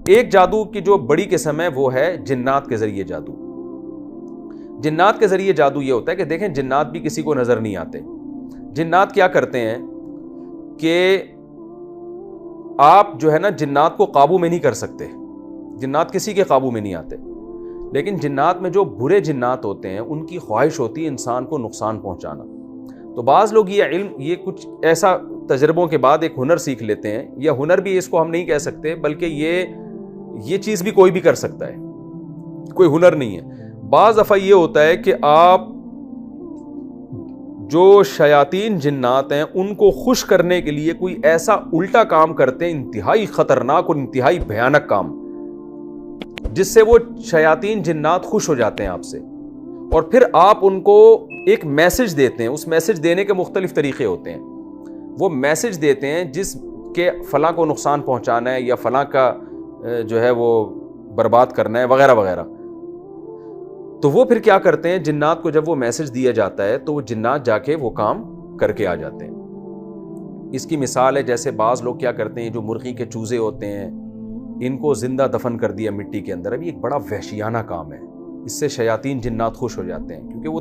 ایک جادو کی جو بڑی قسم ہے وہ ہے جنات کے ذریعے جادو. جنات کے ذریعے جادو یہ ہوتا ہے کہ دیکھیں جنات بھی کسی کو نظر نہیں آتے. جنات کیا کرتے ہیں کہ آپ جو ہے نا جنات کو قابو میں نہیں کر سکتے, جنات کسی کے قابو میں نہیں آتے, لیکن جنات میں جو برے جنات ہوتے ہیں ان کی خواہش ہوتی ہے انسان کو نقصان پہنچانا. تو بعض لوگ یہ کچھ ایسا تجربوں کے بعد ایک ہنر سیکھ لیتے ہیں, یا ہنر بھی اس کو ہم نہیں کہہ سکتے بلکہ یہ چیز بھی کوئی بھی کر سکتا ہے, کوئی ہنر نہیں ہے. بعض دفعہ یہ ہوتا ہے کہ آپ جو شیاطین جنات ہیں ان کو خوش کرنے کے لیے کوئی ایسا الٹا کام کرتے ہیں, انتہائی خطرناک اور انتہائی بھیانک کام, جس سے وہ شیاطین جنات خوش ہو جاتے ہیں آپ سے, اور پھر آپ ان کو ایک میسج دیتے ہیں. اس میسج دینے کے مختلف طریقے ہوتے ہیں. وہ میسج دیتے ہیں جس کے فلاں کو نقصان پہنچانا ہے یا فلاں کا جو ہے وہ برباد کرنا ہے وغیرہ وغیرہ. تو وہ پھر کیا کرتے ہیں, جنات کو جب وہ میسج دیا جاتا ہے تو وہ جنات جا کے وہ کام کر کے آ جاتے ہیں. اس کی مثال ہے جیسے بعض لوگ کیا کرتے ہیں, جو مرغی کے چوزے ہوتے ہیں ان کو زندہ دفن کر دیا مٹی کے اندر. ابھی ایک بڑا وحشیانہ کام ہے, اس سے شیاطین جنات خوش ہو جاتے ہیں, کیونکہ وہ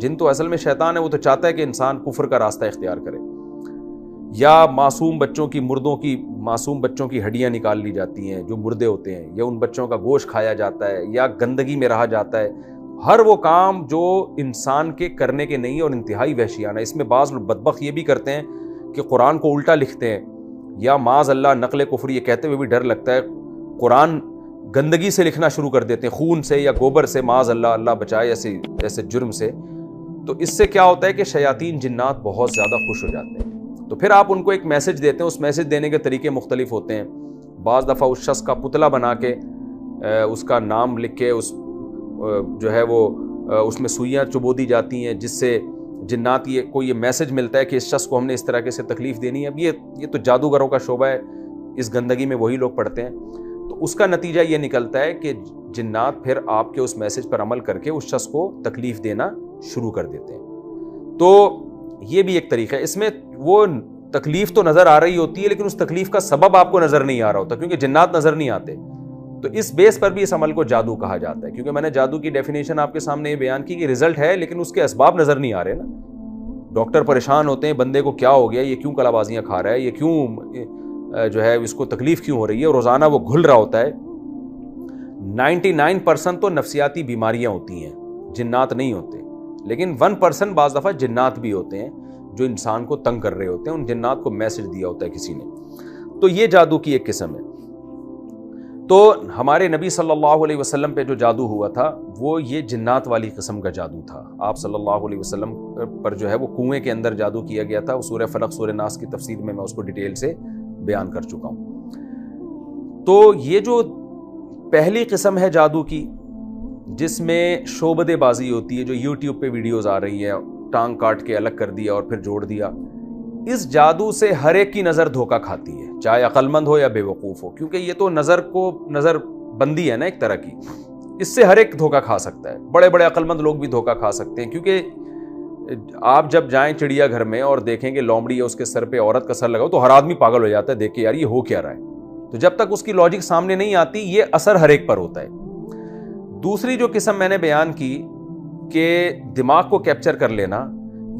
جن تو اصل میں شیطان ہے, وہ تو چاہتا ہے کہ انسان کفر کا راستہ اختیار کرے. یا معصوم بچوں کی ہڈیاں نکال لی جاتی ہیں جو مردے ہوتے ہیں, یا ان بچوں کا گوشت کھایا جاتا ہے, یا گندگی میں رہا جاتا ہے. ہر وہ کام جو انسان کے کرنے کے نہیں اور انتہائی وحشیانہ. اس میں بعض بدبخت یہ بھی کرتے ہیں کہ قرآن کو الٹا لکھتے ہیں, یا معاذ اللہ نقل کفر, یہ کہتے ہوئے بھی ڈر لگتا ہے قرآن گندگی سے لکھنا شروع کر دیتے ہیں, خون سے یا گوبر سے, معاذ اللہ, اللہ بچائے ایسے جرم سے. تو اس سے کیا ہوتا ہے کہ شیاطین جنات بہت زیادہ خوش ہو جاتے ہیں. تو پھر آپ ان کو ایک میسج دیتے ہیں. اس میسج دینے کے طریقے مختلف ہوتے ہیں. بعض دفعہ اس شخص کا پتلا بنا کے اس کا نام لکھ کے جو ہے وہ اس میں سوئیاں چبو دی جاتی ہیں, جس سے جنات کو یہ میسج ملتا ہے کہ اس شخص کو ہم نے اس طرح سے تکلیف دینی ہے. اب یہ تو جادوگروں کا شعبہ ہے, اس گندگی میں وہی لوگ پڑتے ہیں. تو اس کا نتیجہ یہ نکلتا ہے کہ جنات پھر آپ کے اس میسج پر عمل کر کے اس شخص کو تکلیف دینا شروع کر دیتے ہیں. تو یہ بھی ایک طریقہ ہے. اس میں وہ تکلیف تو نظر آ رہی ہوتی ہے, لیکن اس تکلیف کا سبب آپ کو نظر نہیں آ رہا ہوتا, کیونکہ جنات نظر نہیں آتے. تو اس بیس پر بھی اس عمل کو جادو کہا جاتا ہے, کیونکہ میں نے جادو کی ڈیفینیشن آپ کے سامنے یہ بیان کی کہ رزلٹ ہے لیکن اس کے اسباب نظر نہیں آ رہے نا. ڈاکٹر پریشان ہوتے ہیں, بندے کو کیا ہو گیا, یہ کیوں کلا بازیاں کھا رہا ہے, یہ کیوں جو ہے اس کو تکلیف کیوں ہو رہی ہے, روزانہ وہ گھل رہا ہوتا ہے. 99% تو نفسیاتی بیماریاں ہوتی ہیں, جنات نہیں ہوتے. لیکن 1% بعض دفعہ جنات بھی ہوتے ہیں جو انسان کو تنگ کر رہے ہوتے ہیں, ان جنات کو میسج دیا ہوتا ہے کسی نے. تو یہ جادو کی ایک قسم ہے. تو ہمارے نبی صلی اللہ علیہ وسلم پہ جو جادو ہوا تھا وہ یہ جنات والی قسم کا جادو تھا. آپ صلی اللہ علیہ وسلم پر جو ہے وہ کنویں کے اندر جادو کیا گیا تھا. سورہ فلق سورہ ناس کی تفسیر میں اس کو ڈیٹیل سے بیان کر چکا ہوں. تو یہ جو پہلی قسم ہے جادو کی, جس میں شعبدے بازی ہوتی ہے, جو یوٹیوب پہ ویڈیوز آ رہی ہیں, ٹانگ کاٹ کے الگ کر دیا اور پھر جوڑ دیا, اس جادو سے ہر ایک کی نظر دھوکہ کھاتی ہے, چاہے عقل مند ہو یا بے وقوف ہو, کیونکہ یہ تو نظر بندی ہے نا ایک طرح کی. اس سے ہر ایک دھوکہ کھا سکتا ہے, بڑے بڑے عقل مند لوگ بھی دھوکہ کھا سکتے ہیں. کیونکہ آپ جب جائیں چڑیا گھر میں اور دیکھیں کہ لومڑی ہے, اس کے سر پہ عورت کا سر لگا, تو ہر آدمی پاگل ہو جاتا ہے دیکھ کے, یار یہ ہو کیا رہا ہے. تو جب تک اس کی لاجک سامنے نہیں آتی, یہ اثر ہر ایک پر ہوتا ہے. دوسری جو قسم میں نے بیان کی کہ دماغ کو کیپچر کر لینا,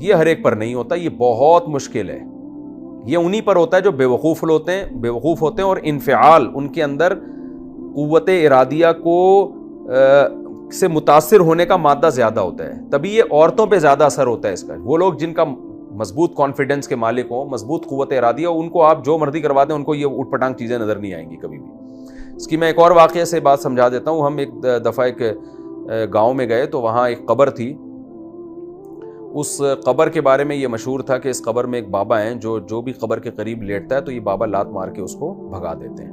یہ ہر ایک پر نہیں ہوتا, یہ بہت مشکل ہے. یہ انہی پر ہوتا ہے جو بے وقوف ہوتے ہیں اور انفعال, ان کے اندر قوت ارادیہ کو سے متاثر ہونے کا مادہ زیادہ ہوتا ہے. تبھی یہ عورتوں پہ زیادہ اثر ہوتا ہے اس کا. وہ لوگ جن کا مضبوط کانفیڈنس کے مالک ہوں, مضبوط قوت ارادیہ ہو, ان کو آپ جو مرضی کروا دیں ان کو یہ اٹھ پٹانگ چیزیں نظر نہیں آئیں گی کبھی بھی. اس کی میں ایک اور واقعے سے بات سمجھا دیتا ہوں. ہم ایک دفعہ ایک گاؤں میں گئے تو وہاں ایک قبر تھی. اس قبر کے بارے میں یہ مشہور تھا کہ اس قبر میں ایک بابا ہیں جو بھی قبر کے قریب لیٹتا ہے تو یہ بابا لات مار کے اس کو بھگا دیتے ہیں.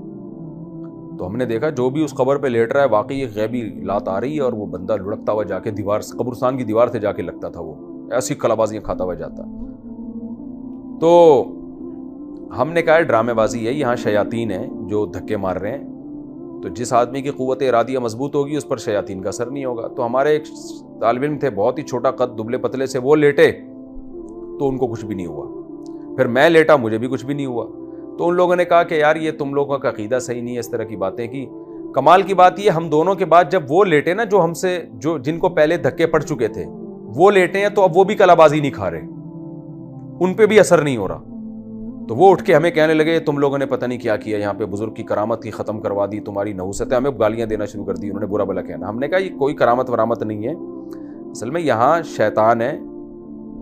تو ہم نے دیکھا جو بھی اس قبر پہ لیٹ رہا ہے واقعی ایک غیبی لات آ رہی ہے, اور وہ بندہ لڑکتا ہوا جا کے قبرستان کی دیوار سے جا کے لگتا تھا, وہ ایسی کلابازیاں کھاتا ہوا جاتا. تو ہم نے کہا ڈرامے بازی ہے, یہاں شیاطین ہیں جو دھکے مار رہے ہیں, تو جس آدمی کی قوت ارادیہ مضبوط ہوگی اس پر شیاطین کا اثر نہیں ہوگا. تو ہمارے ایک طالب علم تھے, بہت ہی چھوٹا قد, دبلے پتلے سے, وہ لیٹے تو ان کو کچھ بھی نہیں ہوا. پھر میں لیٹا, مجھے بھی کچھ بھی نہیں ہوا. تو ان لوگوں نے کہا کہ یار یہ تم لوگوں کا عقیدہ صحیح نہیں ہے، اس طرح کی باتیں کی. کمال کی بات یہ، ہم دونوں کے بعد جب وہ لیٹے نا جو ہم سے جن کو پہلے دھکے پڑ چکے تھے وہ لیٹے ہیں، تو اب وہ بھی کلا بازی نہیں کھا رہے، ان پہ بھی اثر نہیں ہو رہا. تو وہ اٹھ کے ہمیں کہنے لگے تم لوگوں نے پتہ نہیں کیا کیا، یہاں پہ بزرگ کی کرامت کی ختم کروا دی، تمہاری نحوست ہے. ہمیں گالیاں دینا شروع کر دی، انہوں نے برا بلا کہنا. ہم نے کہا یہ کوئی کرامت ورامت نہیں ہے، اصل میں یہاں شیطان ہے،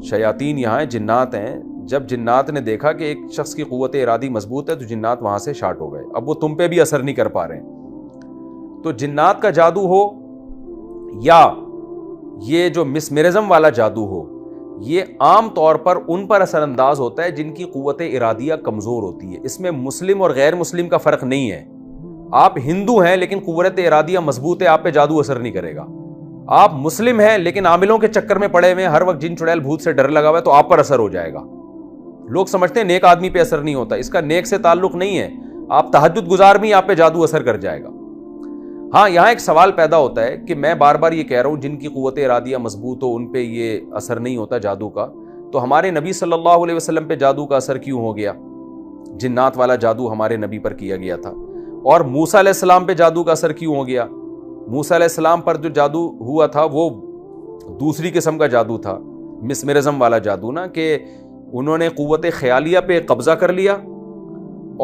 شیاطین یہاں ہیں، جنات ہیں. جب جنات نے دیکھا کہ ایک شخص کی قوت ارادی مضبوط ہے تو جنات وہاں سے شارٹ ہو گئے. اب وہ تم پہ بھی اثر نہیں کر پا رہے ہیں. تو جنات کا جادو ہو یا یہ جو مسمرزم والا جادو ہو، یہ عام طور پر ان پر اثر انداز ہوتا ہے جن کی قوت ارادیہ کمزور ہوتی ہے. اس میں مسلم اور غیر مسلم کا فرق نہیں ہے. آپ ہندو ہیں لیکن قوت ارادیہ مضبوط ہے، آپ پہ جادو اثر نہیں کرے گا. آپ مسلم ہیں لیکن عاملوں کے چکر میں پڑے ہوئے ہیں، ہر وقت جن چڑیل بھوت سے ڈر لگا ہوا ہے، تو آپ پر اثر ہو جائے گا. لوگ سمجھتے ہیں نیک آدمی پہ اثر نہیں ہوتا، اس کا نیک سے تعلق نہیں ہے. آپ تہجد گزار بھی آپ پہ جادو اثر کر جائے گا. ہاں یہاں ایک سوال پیدا ہوتا ہے کہ میں بار بار یہ کہہ رہا ہوں جن کی قوت ارادیہ مضبوط ہو ان پہ یہ اثر نہیں ہوتا جادو کا، تو ہمارے نبی صلی اللہ علیہ وسلم پہ جادو کا اثر کیوں ہو گیا؟ جنات والا جادو ہمارے نبی پر کیا گیا تھا. اور موسیٰ علیہ السلام پہ جادو کا اثر کیوں ہو گیا؟ موسیٰ علیہ السلام پر جو جادو ہوا تھا وہ دوسری قسم کا جادو تھا، مسمرزم والا جادو نا، کہ انہوں نے قوت خیالیہ پہ قبضہ کر لیا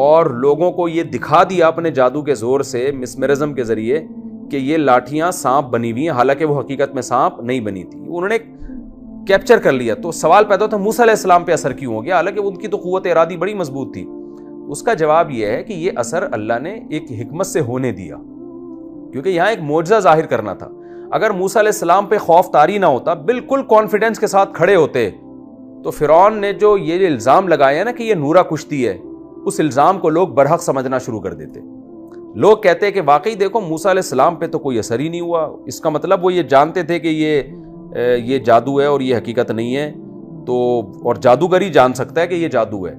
اور لوگوں کو یہ دکھا دیا اپنے جادو کے زور سے، مسمرزم کے ذریعے، کہ یہ لاٹھیاں سانپ بنی ہوئی ہیں، حالانکہ وہ حقیقت میں سانپ نہیں بنی تھی. انہوں نے کیپچر کر لیا. تو سوال پیدا ہوتا ہے موسیٰ علیہ السلام پہ اثر کیوں ہو گیا حالانکہ ان کی تو قوت ارادی بڑی مضبوط تھی؟ اس کا جواب یہ ہے کہ یہ اثر اللہ نے ایک حکمت سے ہونے دیا، کیونکہ یہاں ایک معجزہ ظاہر کرنا تھا. اگر موسیٰ علیہ السلام پہ خوف طاری نہ ہوتا، بالکل کانفیڈنس کے ساتھ کھڑے ہوتے، تو فرعون نے جو یہ الزام لگایا نا کہ یہ نورا کشتی ہے، اس الزام کو لوگ برحق سمجھنا شروع کر دیتے. لوگ کہتے کہ واقعی دیکھو موسیٰ علیہ السلام پہ تو کوئی اثر ہی نہیں ہوا، اس کا مطلب وہ یہ جانتے تھے کہ یہ جادو ہے اور یہ حقیقت نہیں ہے. تو اور جادوگر ہی جان سکتا ہے کہ یہ جادو ہے،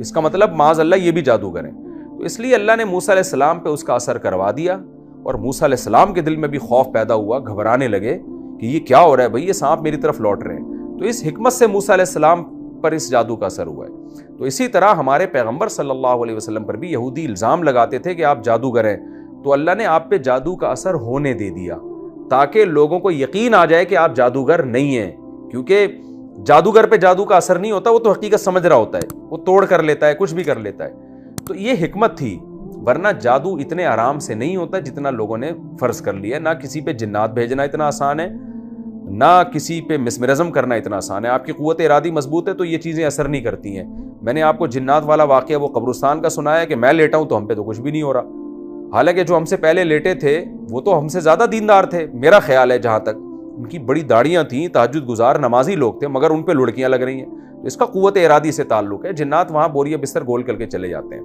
اس کا مطلب معاذ اللہ یہ بھی جادوگر ہیں. تو اس لیے اللہ نے موسیٰ علیہ السلام پہ اس کا اثر کروا دیا، اور موسیٰ علیہ السلام کے دل میں بھی خوف پیدا ہوا، گھبرانے لگے کہ یہ کیا ہو رہا ہے بھائی، یہ سانپ میری طرف لوٹ رہے ہیں. تو اس حکمت سے موسیٰ علیہ السلام پر اس جادو کا اثر ہوا ہے. تو اسی طرح ہمارے پیغمبر صلی اللہ علیہ وسلم پر بھی یہودی الزام لگاتے تھے کہ آپ جادوگر ہیں، تو اللہ نے آپ پہ جادو کا اثر ہونے دے دیا تاکہ لوگوں کو یقین آ جائے کہ آپ جادوگر نہیں ہیں. کیونکہ جادوگر پہ جادو کا اثر نہیں ہوتا، وہ تو حقیقت سمجھ رہا ہوتا ہے، وہ توڑ کر لیتا ہے، کچھ بھی کر لیتا ہے. تو یہ حکمت تھی، ورنہ جادو اتنے آرام سے نہیں ہوتا جتنا لوگوں نے فرض کر لیا. نہ کسی پہ جنات بھیجنا اتنا آسان ہے، نہ کسی پہ مسمرزم کرنا اتنا آسان ہے. آپ کی قوت ارادی مضبوط ہے تو یہ چیزیں اثر نہیں کرتی ہیں. میں نے آپ کو جنات والا واقعہ وہ قبرستان کا سنایا کہ میں لیٹا ہوں تو ہم پہ تو کچھ بھی نہیں ہو رہا، حالانکہ جو ہم سے پہلے لیٹے تھے وہ تو ہم سے زیادہ دیندار تھے. میرا خیال ہے جہاں تک ان کی بڑی داڑیاں تھیں، تہجد گزار نمازی لوگ تھے، مگر ان پہ لڑکیاں لگ رہی ہیں. تو اس کا قوت ارادی سے تعلق ہے. جنات وہاں بوریہ بستر گول کر کے چلے جاتے ہیں.